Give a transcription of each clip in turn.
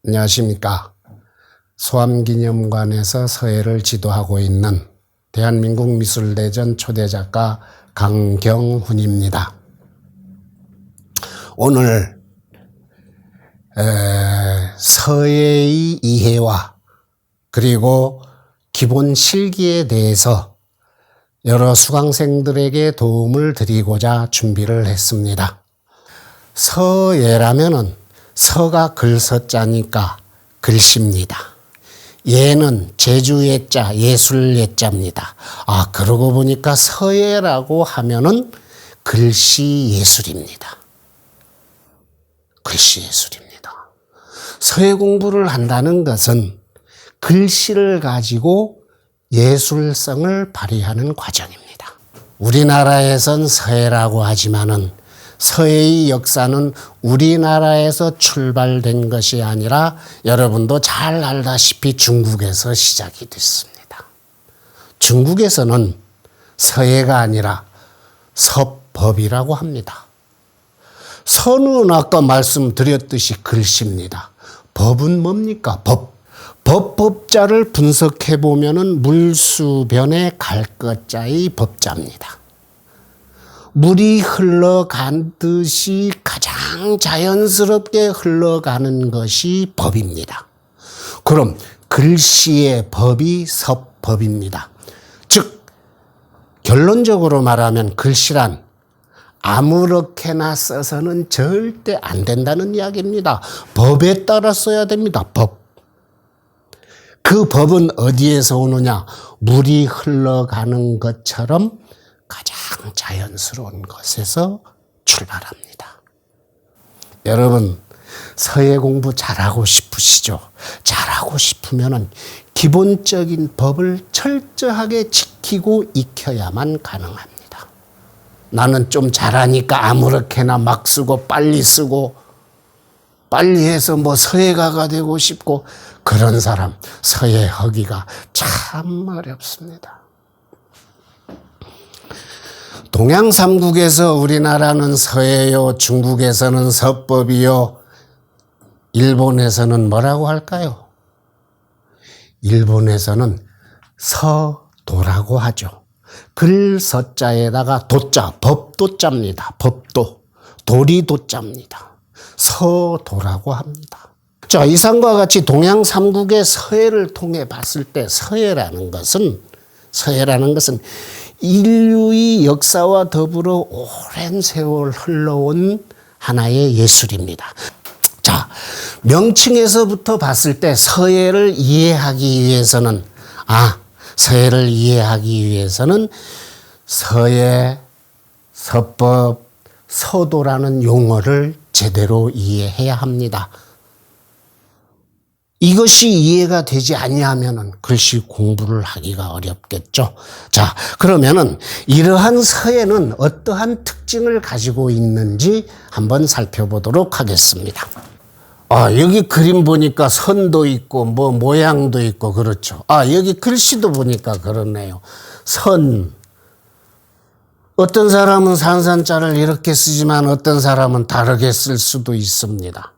안녕하십니까. 소암기념관에서 서예를 지도하고 있는 대한민국 미술대전 초대작가 강경훈입니다. 오늘 서예의 이해와 그리고 기본 실기에 대해서 여러 수강생들에게 도움을 드리고자 준비를 했습니다. 서예라면은 서가 글서자니까 글씨입니다. 예는 제주예자, 예술예자입니다. 그러고 보니까 서예라고 하면은 글씨 예술입니다. 글씨 예술입니다. 서예 공부를 한다는 것은 글씨를 가지고 예술성을 발휘하는 과정입니다. 우리나라에선 서예라고 하지만은 서예의 역사는 우리나라에서 출발된 것이 아니라 여러분도 잘 알다시피 중국에서 시작이 됐습니다. 중국에서는 서예가 아니라 서법이라고 합니다. 서는 아까 말씀드렸듯이 글씨입니다. 법은 뭡니까? 법자를 분석해 보면은 물수변의 갈 것자의 법자입니다. 물이 흘러가듯이 가장 자연스럽게 흘러가는 것이 법입니다. 그럼 글씨의 법이 서법입니다. 즉 결론적으로 말하면 글씨란 아무렇게나 써서는 절대 안 된다는 이야기입니다. 법에 따라 써야 됩니다. 법. 그 법은 어디에서 오느냐? 물이 흘러가는 것처럼 가장 자연스러운 것에서 출발합니다. 여러분, 서예 공부 잘하고 싶으시죠? 잘하고 싶으면은 기본적인 법을 철저하게 지키고 익혀야만 가능합니다. 나는 좀 잘하니까 아무렇게나 막 쓰고 빨리 쓰고 빨리 해서 서예가가 되고 싶고 그런 사람 서예 하기가 참 어렵습니다. 동양 삼국에서 우리나라는 서예요, 중국에서는 서법이요, 일본에서는 뭐라고 할까요? 일본에서는 서도라고 하죠. 글서자에다가 도자, 법도자입니다. 법도, 도리도자입니다. 서도라고 합니다. 자, 이상과 같이 동양 삼국의 서예를 통해 봤을 때 서예라는 것은 인류의 역사와 더불어 오랜 세월 흘러온 하나의 예술입니다. 자, 명칭에서부터 봤을 때 서예를 이해하기 위해서는 서예, 서법, 서도라는 용어를 제대로 이해해야 합니다. 이것이 이해가 되지 아니하면은 글씨 공부를 하기가 어렵겠죠. 자, 그러면은 이러한 서예는 어떠한 특징을 가지고 있는지 한번 살펴보도록 하겠습니다. 여기 그림 보니까 선도 있고 모양도 있고 그렇죠. 여기 글씨도 보니까 그러네요. 선. 어떤 사람은 산산자를 이렇게 쓰지만 어떤 사람은 다르게 쓸 수도 있습니다.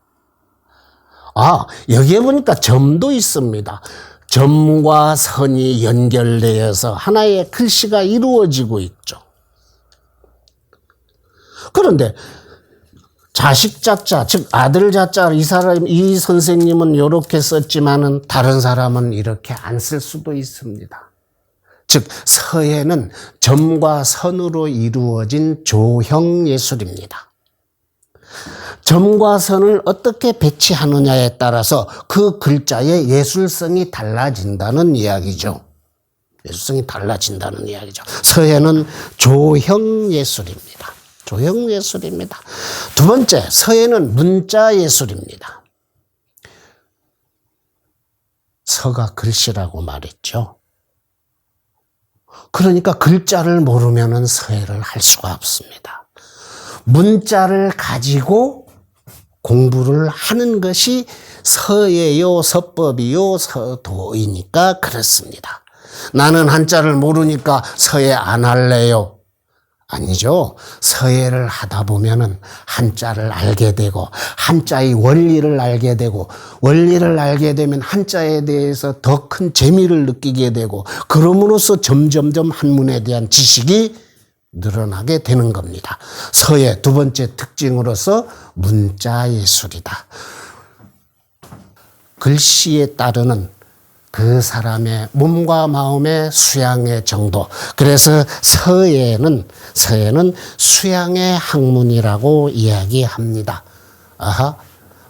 여기에 보니까 점도 있습니다. 점과 선이 연결되어서 하나의 글씨가 이루어지고 있죠. 그런데 자식 자자, 즉 아들 자자, 이 선생님은 이렇게 썼지만은 다른 사람은 이렇게 안 쓸 수도 있습니다. 즉 서예는 점과 선으로 이루어진 조형 예술입니다. 점과 선을 어떻게 배치하느냐에 따라서 그 글자의 예술성이 달라진다는 이야기죠. 서예는 조형 예술입니다. 두 번째, 서예는 문자 예술입니다. 서가 글씨라고 말했죠. 그러니까 글자를 모르면은 서예를 할 수가 없습니다. 문자를 가지고 공부를 하는 것이 서예요, 서법이요, 서도이니까 그렇습니다. 나는 한자를 모르니까 서예 안 할래요. 아니죠. 서예를 하다 보면은 한자를 알게 되고 한자의 원리를 알게 되고 원리를 알게 되면 한자에 대해서 더 큰 재미를 느끼게 되고 그럼으로써 점점점 한문에 대한 지식이 늘어나게 되는 겁니다. 서예 두 번째 특징으로서 문자 예술이다. 글씨에 따르는 그 사람의 몸과 마음의 수양의 정도. 그래서 서예는 수양의 학문이라고 이야기합니다. 아하,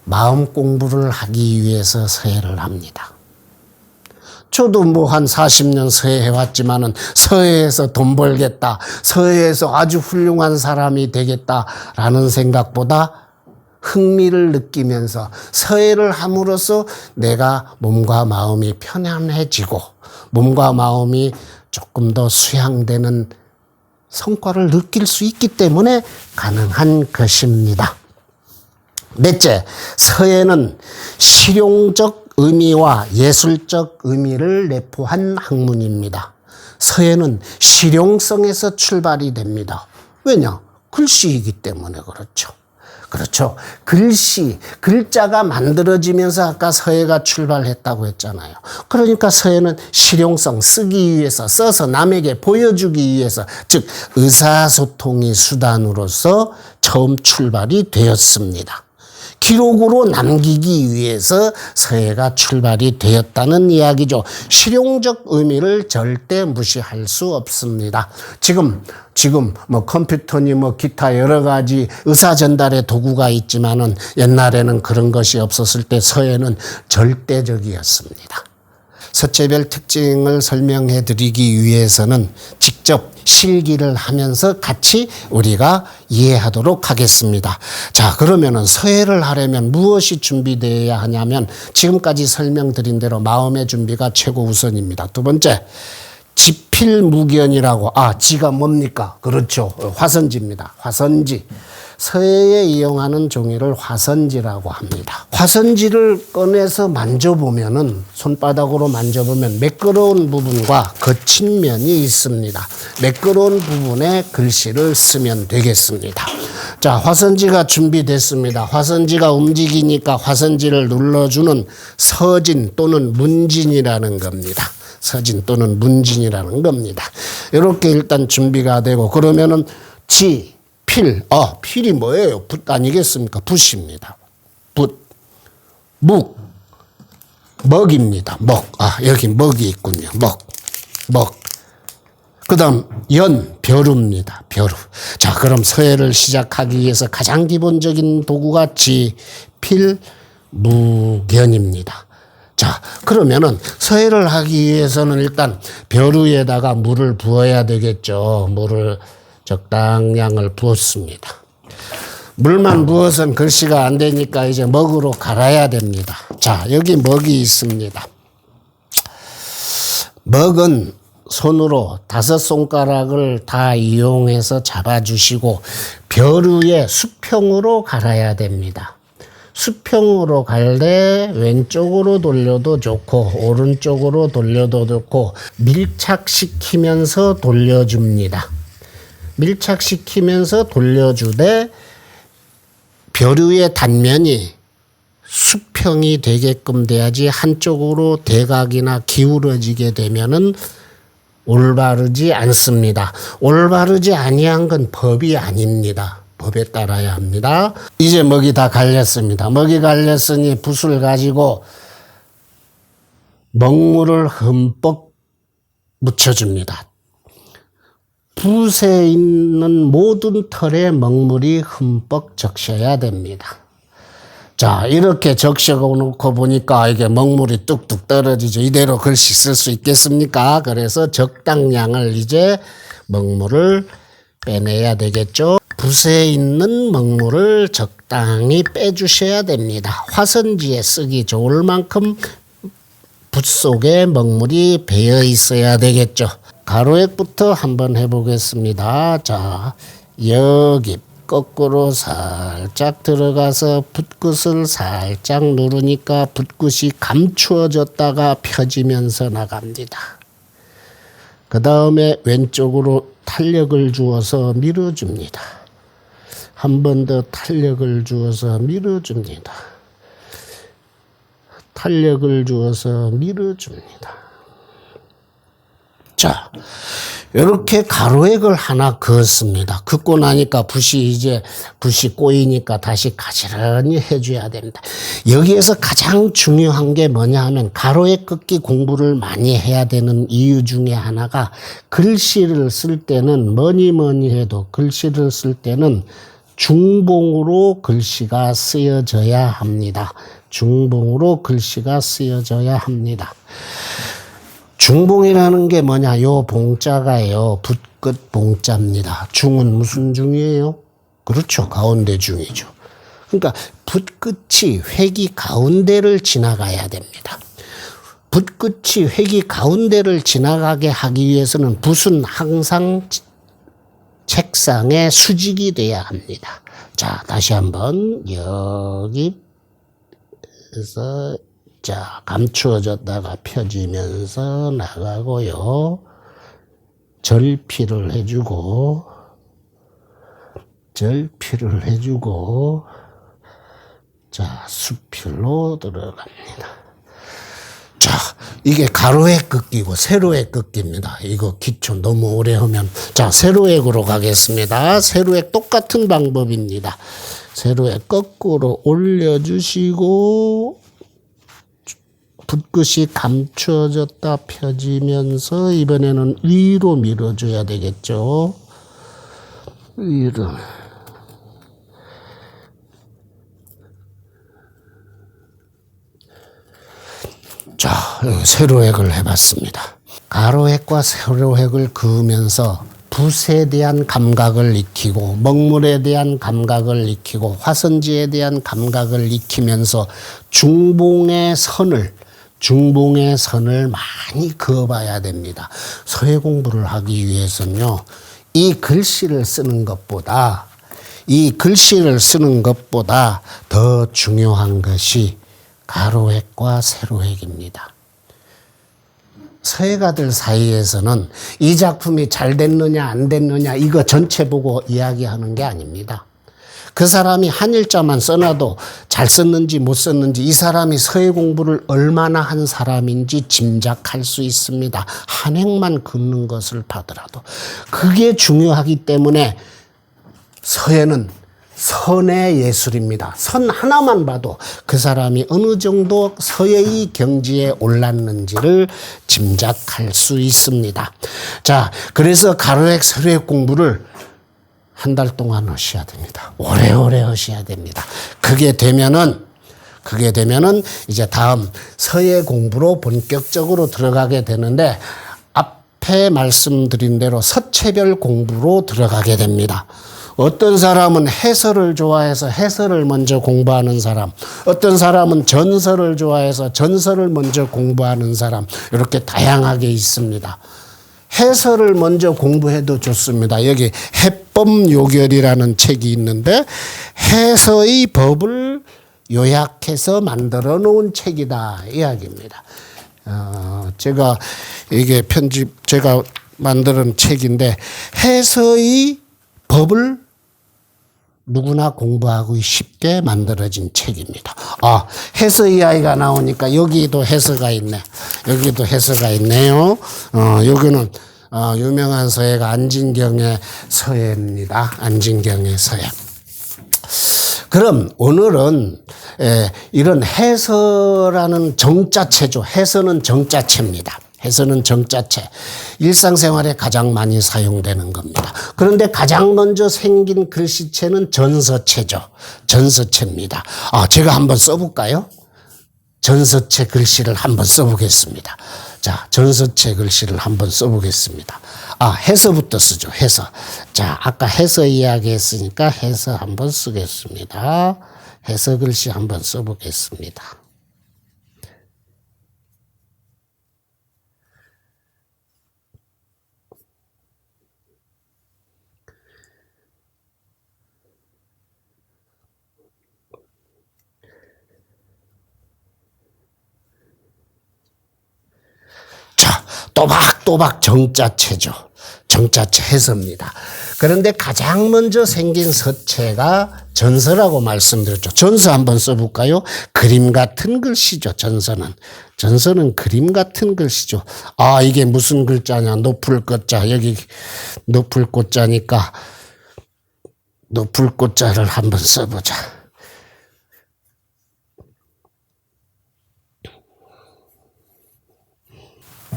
마음 공부를 하기 위해서 서예를 합니다. 저도 뭐 한 40년 서예 해왔지만은 서예에서 돈 벌겠다, 서예에서 아주 훌륭한 사람이 되겠다라는 생각보다 흥미를 느끼면서 서예를 함으로써 내가 몸과 마음이 편안해지고 몸과 마음이 조금 더 수양되는 성과를 느낄 수 있기 때문에 가능한 것입니다. 넷째, 서예는 실용적 의미와 예술적 의미를 내포한 학문입니다. 서예는 실용성에서 출발이 됩니다. 왜냐? 글씨이기 때문에 그렇죠. 그렇죠. 글자가 만들어지면서 아까 서예가 출발했다고 했잖아요. 그러니까 서예는 실용성, 쓰기 위해서, 써서 남에게 보여주기 위해서, 즉 의사소통의 수단으로서 처음 출발이 되었습니다. 기록으로 남기기 위해서 서예가 출발이 되었다는 이야기죠. 실용적 의미를 절대 무시할 수 없습니다. 지금 뭐 컴퓨터니 뭐 기타 여러 가지 의사 전달의 도구가 있지만은 옛날에는 그런 것이 없었을 때 서예는 절대적이었습니다. 서체별 특징을 설명해 드리기 위해서는 직접 실기를 하면서 같이 우리가 이해하도록 하겠습니다. 자, 그러면은 서예를 하려면 무엇이 준비되어야 하냐면 지금까지 설명드린 대로 마음의 준비가 최고 우선입니다. 두 번째, 지필무견이라고, 지가 뭡니까? 그렇죠. 화선지입니다. 화선지. 서예에 이용하는 종이를 화선지라고 합니다. 화선지를 꺼내서 만져보면은, 손바닥으로 만져보면 매끄러운 부분과 거친 면이 있습니다. 매끄러운 부분에 글씨를 쓰면 되겠습니다. 자, 화선지가 준비됐습니다. 화선지가 움직이니까 화선지를 눌러주는 서진 또는 문진이라는 겁니다. 서진 또는 문진이라는 겁니다. 이렇게 일단 준비가 되고, 그러면은 필이 뭐예요? 붓 아니겠습니까? 붓입니다. 붓. 먹입니다. 여기 먹이 있군요. 먹. 그 다음, 벼루입니다. 벼루. 자, 그럼 서예를 시작하기 위해서 가장 기본적인 도구가 지필무견입니다. 자, 그러면은 서예를 하기 위해서는 일단 벼루에다가 물을 부어야 되겠죠. 물을 적당량을 부었습니다. 물만 부어서는 글씨가 안 되니까 이제 먹으로 갈아야 됩니다. 자, 여기 먹이 있습니다. 먹은 손으로 5손가락을 다 이용해서 잡아주시고 벼루에 수평으로 갈아야 됩니다. 수평으로 갈 때 왼쪽으로 돌려도 좋고 오른쪽으로 돌려도 좋고 밀착시키면서 돌려줍니다. 밀착시키면서 돌려주되 벼루의 단면이 수평이 되게끔 돼야지 한쪽으로 대각이나 기울어지게 되면은 올바르지 않습니다. 올바르지 아니한 건 법이 아닙니다. 법에 따라야 합니다. 이제 먹이 다 갈렸습니다. 먹이 갈렸으니 붓을 가지고 먹물을 흠뻑 묻혀줍니다. 붓에 있는 모든 털에 먹물이 흠뻑 적셔야 됩니다. 자, 이렇게 적셔놓고 보니까 이게 먹물이 뚝뚝 떨어지죠. 이대로 글씨 쓸 수 있겠습니까? 그래서 적당량을 이제 먹물을 빼내야 되겠죠. 붓에 있는 먹물을 적당히 빼주셔야 됩니다. 화선지에 쓰기 좋을 만큼 붓 속에 먹물이 배어 있어야 되겠죠. 가로액부터 한번 해보겠습니다. 자, 여기 거꾸로 살짝 들어가서 붓끝을 살짝 누르니까 붓끝이 감추어졌다가 펴지면서 나갑니다. 그 다음에 왼쪽으로 탄력을 주어서 밀어줍니다. 한 번 더 탄력을 주어서 밀어줍니다. 탄력을 주어서 밀어줍니다. 자, 이렇게 가로액을 하나 그었습니다. 긋고 나니까 붓이 꼬이니까 다시 가지런히 해줘야 됩니다. 여기에서 가장 중요한 게 뭐냐 하면 가로액 긋기 공부를 많이 해야 되는 이유 중에 하나가 글씨를 쓸 때는 뭐니 해도 글씨를 쓸 때는 중봉으로 글씨가 쓰여져야 합니다. 중봉으로 글씨가 쓰여져야 합니다. 중봉이라는 게 뭐냐? 요 봉자가요. 붓끝 봉자입니다. 중은 무슨 중이에요? 그렇죠. 가운데 중이죠. 그러니까 붓끝이 회기 가운데를 지나가야 됩니다. 붓끝이 회기 가운데를 지나가게 하기 위해서는 붓은 항상 책상에 수직이 돼야 합니다. 자, 다시 한번 여기에서 자, 감추어졌다가 펴지면서 나가고요. 절필을 해주고 자, 수필로 들어갑니다. 자, 이게 가로액 긋기고 세로액 긋기입니다. 이거 기초 너무 오래 하면. 자, 세로액으로 가겠습니다. 세로액 똑같은 방법입니다. 세로액 거꾸로 올려주시고 붓끝이 감추어졌다 펴지면서 이번에는 위로 밀어줘야 되겠죠. 위로. 자, 세로액을 해봤습니다. 가로액과 세로액을 그으면서 붓에 대한 감각을 익히고 먹물에 대한 감각을 익히고 화선지에 대한 감각을 익히면서 중봉의 선을 많이 그어봐야 됩니다. 서예 공부를 하기 위해서는요, 이 글씨를 쓰는 것보다 더 중요한 것이 가로액과 세로액입니다. 서예가들 사이에서는 이 작품이 잘 됐느냐 안 됐느냐 이거 전체 보고 이야기하는 게 아닙니다. 그 사람이 한 일자만 써놔도 잘 썼는지 못 썼는지 이 사람이 서예 공부를 얼마나 한 사람인지 짐작할 수 있습니다. 한 획만 긋는 것을 봐더라도. 그게 중요하기 때문에 서예는 선의 예술입니다. 선 하나만 봐도 그 사람이 어느 정도 서예의 경지에 올랐는지를 짐작할 수 있습니다. 자, 그래서 가로액, 세로액 공부를 한 달 동안 하셔야 됩니다. 오래오래 하셔야 됩니다. 그게 되면은 이제 다음 서예 공부로 본격적으로 들어가게 되는데 앞에 말씀드린 대로 서체별 공부로 들어가게 됩니다. 어떤 사람은 해설을 좋아해서 해설을 먼저 공부하는 사람, 어떤 사람은 전설을 좋아해서 전설을 먼저 공부하는 사람, 이렇게 다양하게 있습니다. 해설을 먼저 공부해도 좋습니다. 여기 해법요결이라는 책이 있는데 해서의 법을 요약해서 만들어 놓은 책이다 이야기입니다. 제가 이게 제가 만드는 책인데 해서의 법을 누구나 공부하고 쉽게 만들어진 책입니다. 해서 이야기가 나오니까 여기도 해서가 있네. 여기도 해서가 있네요. 여기는 유명한 서예가 안진경의 서예입니다. 안진경의 서예. 그럼 오늘은 이런 해서라는 정자체죠. 해서는 정자체입니다. 해서는 정자체. 일상생활에 가장 많이 사용되는 겁니다. 그런데 가장 먼저 생긴 글씨체는 전서체죠. 전서체입니다. 제가 한번 써볼까요? 전서체 글씨를 한번 써보겠습니다. 자, 전서체 글씨를 한번 써보겠습니다. 해서부터 쓰죠. 해서. 자, 아까 해서 이야기 했으니까 해서 한번 쓰겠습니다. 해서 글씨 한번 써보겠습니다. 또박 또박 정자체죠. 정자체 해서입니다. 그런데 가장 먼저 생긴 서체가 전서라고 말씀드렸죠. 전서 한번 써볼까요? 그림 같은 글씨죠. 전서는 그림 같은 글씨죠. 아, 이게 무슨 글자냐? 높을 것자. 여기 높을 꽃자니까 높을 꽃자를 한번 써보자.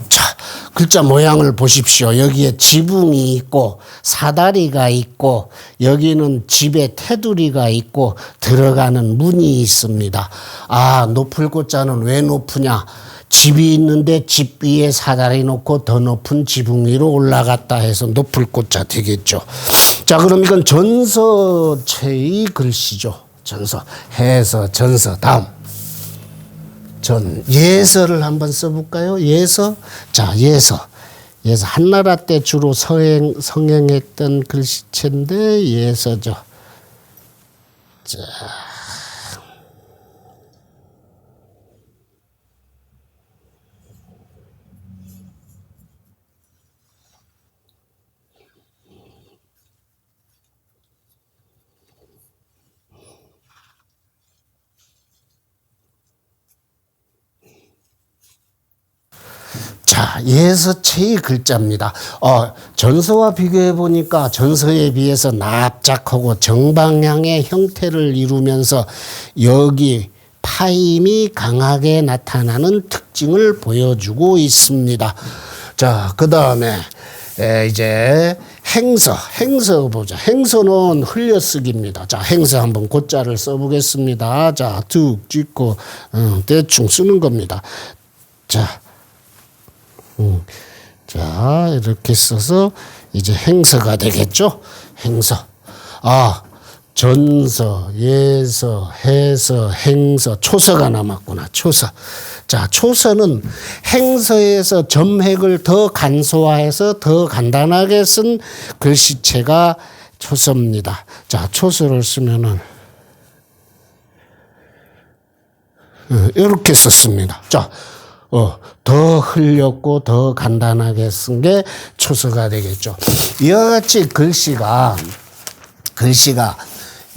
자, 글자 모양을 보십시오. 여기에 지붕이 있고 사다리가 있고 여기는 집에 테두리가 있고 들어가는 문이 있습니다. 아, 높을 꽃자는 왜 높으냐? 집이 있는데 집 위에 사다리 놓고 더 높은 지붕 위로 올라갔다 해서 높을 꽃자 되겠죠. 자, 그럼 이건 전서체의 글씨죠. 전서, 해서, 전서. 다음. 예서를 한번 써볼까요? 예서. 자, 예서. 한나라 때 주로 성행했던 글씨체인데 예서죠. 자. 자, 예서체의 글자입니다. 전서와 비교해 보니까 전서에 비해서 납작하고 정방향의 형태를 이루면서 여기 파임이 강하게 나타나는 특징을 보여주고 있습니다. 자, 그 다음에 이제 행서 보자. 행서는 흘려쓰기입니다. 자, 행서 한번 고자를 써보겠습니다. 자, 툭 찍고 대충 쓰는 겁니다. 자, 자, 이렇게 써서 이제 행서가 되겠죠? 행서. 아, 전서, 예서, 해서, 행서, 초서가 남았구나. 초서. 자, 초서는 행서에서 점획을 더 간소화해서 더 간단하게 쓴 글씨체가 초서입니다. 자, 초서를 쓰면은 이렇게 썼습니다. 자, 더 흘렸고 더 간단하게 쓴 게 초서가 되겠죠. 이와 같이 글씨가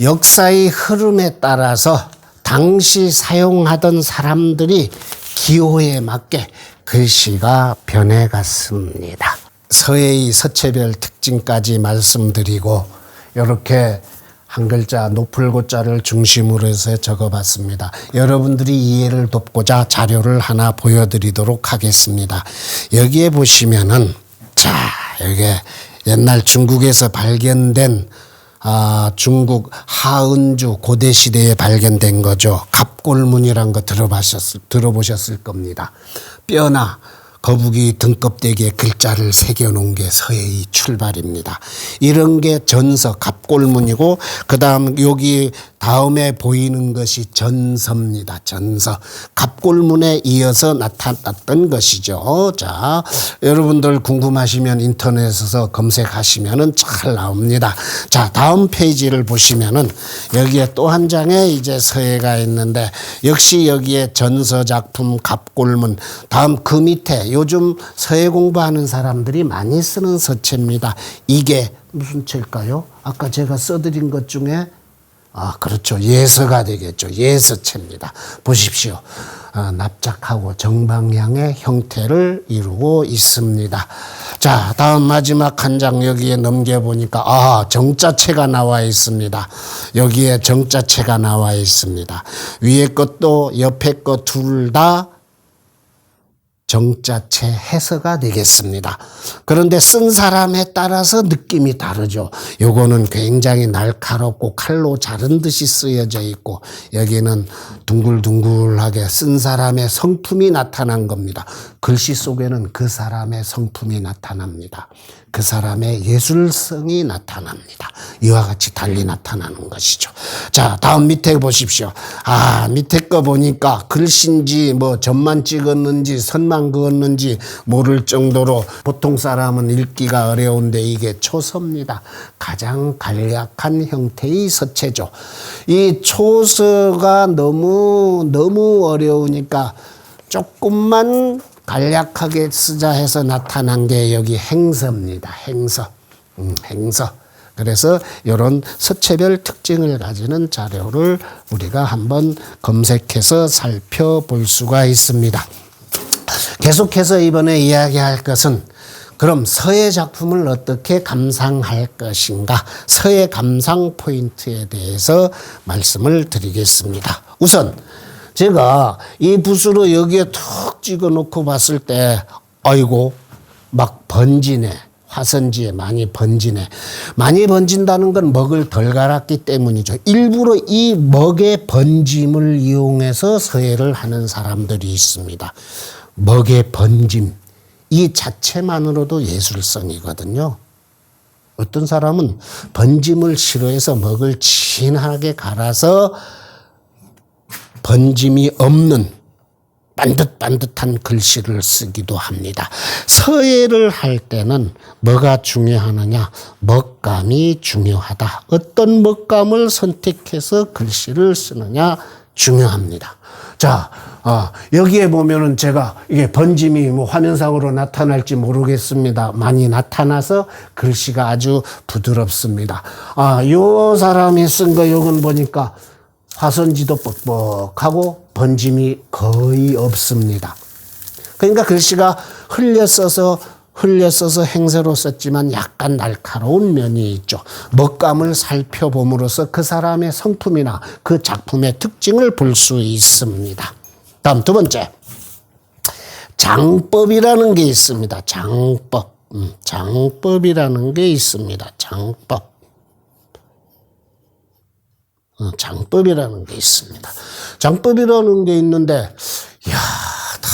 역사의 흐름에 따라서 당시 사용하던 사람들이 기호에 맞게 글씨가 변해갔습니다. 서예의 서체별 특징까지 말씀드리고 이렇게 한 글자 높을 고자를 중심으로 해서 적어봤습니다. 여러분들이 이해를 돕고자 자료를 하나 보여드리도록 하겠습니다. 여기에 보시면은 자, 이게 옛날 중국에서 발견된 중국 하은주 고대 시대에 발견된 거죠. 갑골문이란 거 들어보셨을 겁니다. 뼈나 거북이 등껍데기에 글자를 새겨놓은 게 서예의 출발입니다. 이런 게 전서, 갑골문이고 그 다음 여기 다음에 보이는 것이 전서입니다. 전서. 갑골문에 이어서 나타났던 것이죠. 자, 여러분들 궁금하시면 인터넷에서 검색하시면은 잘 나옵니다. 자, 다음 페이지를 보시면은 여기에 또 한 장의 이제 서예가 있는데 역시 여기에 전서 작품 갑골문. 다음 그 밑에 요즘 서예 공부하는 사람들이 많이 쓰는 서체입니다. 이게 무슨 체일까요? 아까 제가 써드린 것 중에 그렇죠. 예서가 되겠죠. 예서체입니다. 보십시오. 납작하고 정방향의 형태를 이루고 있습니다. 자, 다음 마지막 한 장 여기에 넘겨보니까 정자체가 나와 있습니다. 여기에 정자체가 나와 있습니다. 위에 것도 옆에 것 둘 다 정자체 해서가 되겠습니다. 그런데 쓴 사람에 따라서 느낌이 다르죠. 요거는 굉장히 날카롭고 칼로 자른 듯이 쓰여져 있고 여기는 둥글둥글하게 쓴 사람의 성품이 나타난 겁니다. 글씨 속에는 그 사람의 성품이 나타납니다. 그 사람의 예술성이 나타납니다. 이와 같이 달리 나타나는 것이죠. 자, 다음 밑에 보십시오. 밑에 거 보니까 글씨인지 뭐 점만 찍었는지 선만 그었는지 모를 정도로 보통 사람은 읽기가 어려운데 이게 초서입니다. 가장 간략한 형태의 서체죠. 이 초서가 너무 어려우니까 조금만 간략하게 쓰자 해서 나타난 게 여기 행서입니다. 행서. 행서. 그래서 이런 서체별 특징을 가지는 자료를 우리가 한번 검색해서 살펴볼 수가 있습니다. 계속해서 이번에 이야기할 것은 그럼 서예 작품을 어떻게 감상할 것인가? 서예 감상 포인트에 대해서 말씀을 드리겠습니다. 우선 제가 이 붓으로 여기에 툭 찍어 놓고 봤을 때 아이고 막 번지네. 화선지에 많이 번지네. 많이 번진다는 건 먹을 덜 갈았기 때문이죠. 일부러 이 먹의 번짐을 이용해서 서예를 하는 사람들이 있습니다. 먹의 번짐. 이 자체만으로도 예술성이거든요. 어떤 사람은 번짐을 싫어해서 먹을 진하게 갈아서 번짐이 없는 반듯반듯한 글씨를 쓰기도 합니다. 서예를 할 때는 뭐가 중요하느냐? 먹감이 중요하다. 어떤 먹감을 선택해서 글씨를 쓰느냐 중요합니다. 자, 여기에 보면은 제가 이게 번짐이 뭐 화면상으로 나타날지 모르겠습니다. 많이 나타나서 글씨가 아주 부드럽습니다. 요 사람이 쓴 거 요건 보니까 화선지도 뻑뻑하고 번짐이 거의 없습니다. 그러니까 글씨가 흘려써서 행서로 썼지만 약간 날카로운 면이 있죠. 먹감을 살펴봄으로써 그 사람의 성품이나 그 작품의 특징을 볼 수 있습니다. 다음 두 번째. 장법이라는 게 있습니다. 장법. 장법이라는 게 있습니다. 장법. 장법이라는 게 있습니다. 장법이라는 게 있는데, 다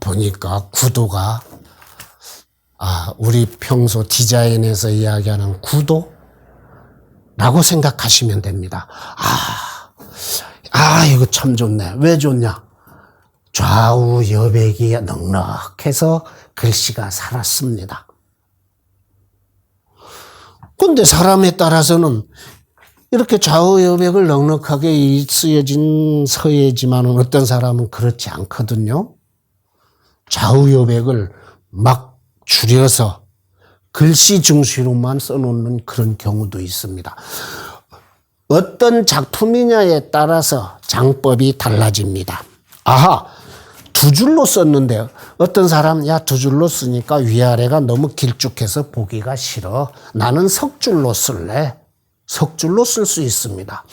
보니까 구도가, 우리 평소 디자인에서 이야기하는 구도라고 생각하시면 됩니다. 이거 참 좋네. 왜 좋냐? 좌우 여백이 넉넉해서 글씨가 살았습니다. 근데 사람에 따라서는 이렇게 좌우 여백을 넉넉하게 쓰여진 서예지만은 어떤 사람은 그렇지 않거든요. 좌우 여백을 막 줄여서 글씨 중시로만 써놓는 그런 경우도 있습니다. 어떤 작품이냐에 따라서 장법이 달라집니다. 두 줄로 썼는데 어떤 사람 두 줄로 쓰니까 위아래가 너무 길쭉해서 보기가 싫어. 나는 석줄로 쓸래. 석줄로 쓸 수 있습니다.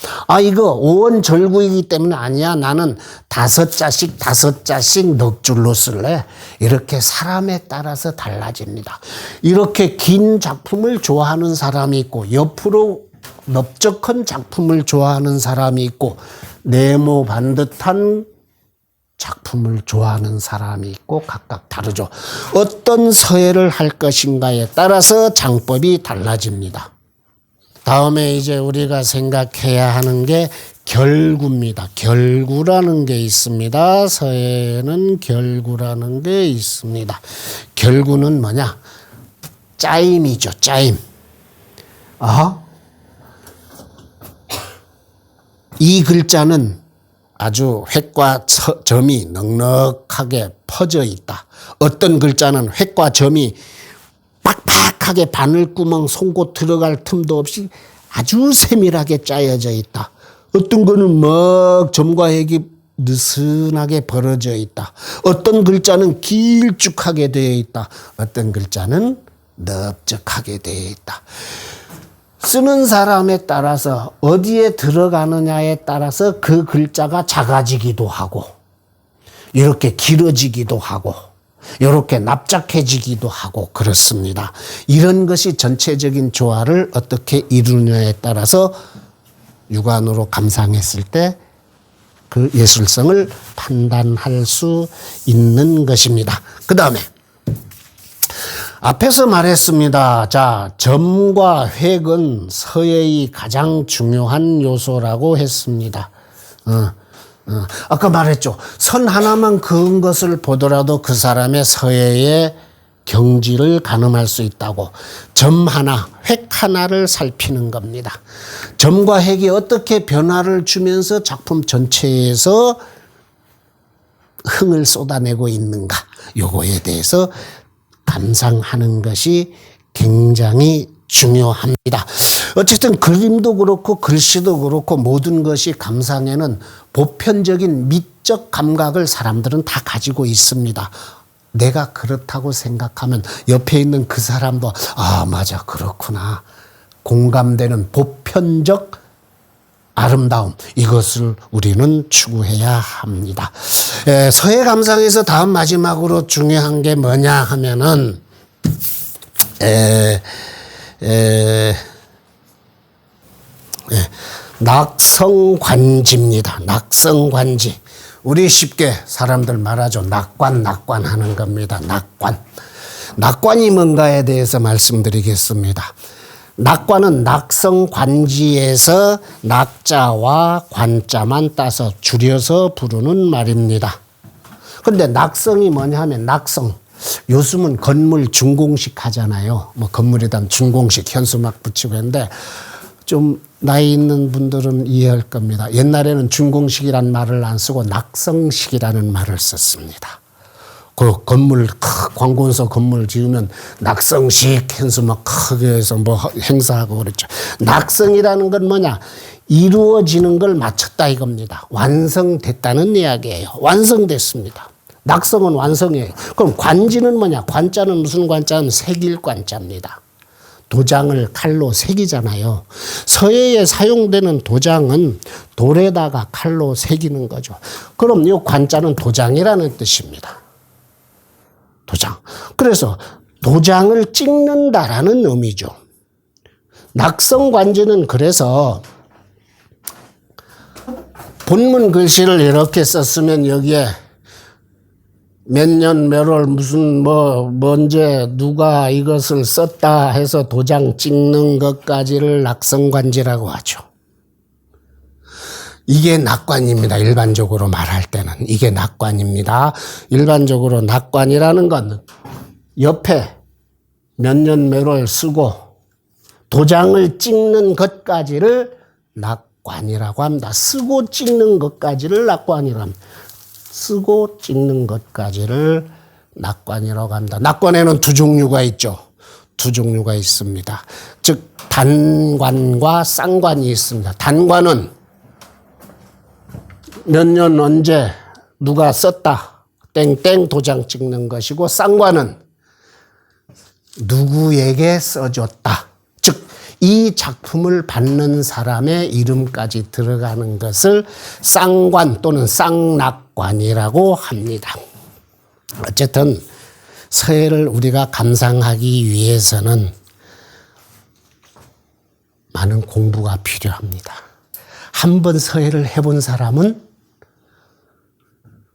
이거 5원 절구이기 때문에 아니야. 나는 5자씩 넉 줄로 쓸래. 이렇게 사람에 따라서 달라집니다. 이렇게 긴 작품을 좋아하는 사람이 있고 옆으로 넓적한 작품을 좋아하는 사람이 있고 네모 반듯한 작품을 좋아하는 사람이 있고 각각 다르죠. 어떤 서예를 할 것인가에 따라서 장법이 달라집니다. 다음에 이제 우리가 생각해야 하는 게 결구입니다. 결구라는 게 있습니다. 서예는 결구라는 게 있습니다. 결구는 뭐냐? 짜임이죠. 짜임. 이 글자는 아주 획과 점이 넉넉하게 퍼져 있다. 어떤 글자는 획과 점이 빡빡하게 바늘구멍 송곳 들어갈 틈도 없이 아주 세밀하게 짜여져 있다. 어떤 거는 막 점과 획이 느슨하게 벌어져 있다. 어떤 글자는 길쭉하게 되어 있다. 어떤 글자는 넓적하게 되어 있다. 쓰는 사람에 따라서 어디에 들어가느냐에 따라서 그 글자가 작아지기도 하고 이렇게 길어지기도 하고 이렇게 납작해지기도 하고 그렇습니다. 이런 것이 전체적인 조화를 어떻게 이루느냐에 따라서 육안으로 감상했을 때 그 예술성을 판단할 수 있는 것입니다. 그 다음에 앞에서 말했습니다. 자, 점과 획은 서예의 가장 중요한 요소라고 했습니다. 아까 말했죠. 선 하나만 그은 것을 보더라도 그 사람의 서예의 경지를 가늠할 수 있다고. 점 하나, 획 하나를 살피는 겁니다. 점과 획이 어떻게 변화를 주면서 작품 전체에서 흥을 쏟아내고 있는가, 요거에 대해서 감상하는 것이 굉장히 중요합니다. 어쨌든 그림도 그렇고 글씨도 그렇고 모든 것이 감상에는 보편적인 미적 감각을 사람들은 다 가지고 있습니다. 내가 그렇다고 생각하면 옆에 있는 그 사람도 아 맞아 그렇구나, 공감되는 보편적 아름다움, 이것을 우리는 추구해야 합니다. 서예 감상에서 다음 마지막으로 중요한 게 뭐냐 하면은 낙성관지입니다. 낙성관지. 우리 쉽게 사람들 말하죠. 낙관 하는 겁니다. 낙관. 낙관이 뭔가에 대해서 말씀드리겠습니다. 낙관은 낙성관지에서 낙자와 관자만 따서 줄여서 부르는 말입니다. 근데 낙성이 뭐냐 하면 낙성. 요즘은 건물 준공식 하잖아요. 뭐 건물에다 준공식 현수막 붙이고 했는데 좀 나이 있는 분들은 이해할 겁니다. 옛날에는 준공식이란 말을 안 쓰고 낙성식이라는 말을 썼습니다. 그 건물, 관공서 건물 지으면 낙성식 현수막 크게 해서 뭐 행사하고 그랬죠. 낙성이라는 건 뭐냐? 이루어지는 걸 마쳤다 이겁니다. 완성됐다는 이야기예요. 완성됐습니다. 낙성은 완성이에요. 그럼 관지는 뭐냐? 관자는 무슨 관자는 새길 관자입니다. 도장을 칼로 새기잖아요. 서예에 사용되는 도장은 돌에다가 칼로 새기는 거죠. 그럼 이 관자는 도장이라는 뜻입니다. 도장. 그래서 도장을 찍는다라는 의미죠. 낙성관지는 그래서 본문 글씨를 이렇게 썼으면 여기에 몇 년, 몇 월, 무슨, 언제, 누가 이것을 썼다 해서 도장 찍는 것까지를 낙성관지라고 하죠. 이게 낙관입니다. 일반적으로 말할 때는. 이게 낙관입니다. 일반적으로 낙관이라는 건 옆에 몇 년, 몇 월 쓰고 도장을 찍는 것까지를 낙관이라고 합니다. 쓰고 찍는 것까지를 낙관이라고 합니다. 쓰고 찍는 것까지를 낙관이라고 합니다. 낙관에는 두 종류가 있죠. 두 종류가 있습니다. 즉 단관과 쌍관이 있습니다. 단관은 몇 년 언제 누가 썼다 땡땡 도장 찍는 것이고, 쌍관은 누구에게 써줬다. 즉 이 작품을 받는 사람의 이름까지 들어가는 것을 쌍관 또는 쌍낙관이라고 합니다. 어쨌든 서예를 우리가 감상하기 위해서는 많은 공부가 필요합니다. 한번 서예를 해본 사람은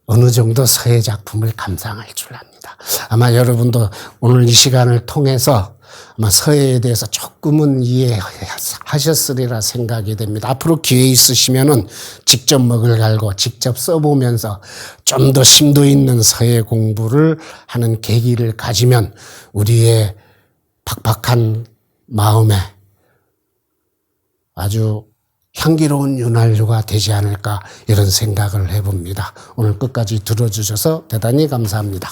어느 정도 서예 작품을 감상할 줄 압니다. 아마 여러분도 오늘 이 시간을 통해서 아마 서예에 대해서 조금은 이해하셨으리라 생각이 됩니다. 앞으로 기회 있으시면은 직접 먹을 갈고 직접 써보면서 좀 더 심도 있는 서예 공부를 하는 계기를 가지면 우리의 팍팍한 마음에 아주 향기로운 윤활유가 되지 않을까, 이런 생각을 해봅니다. 오늘 끝까지 들어주셔서 대단히 감사합니다.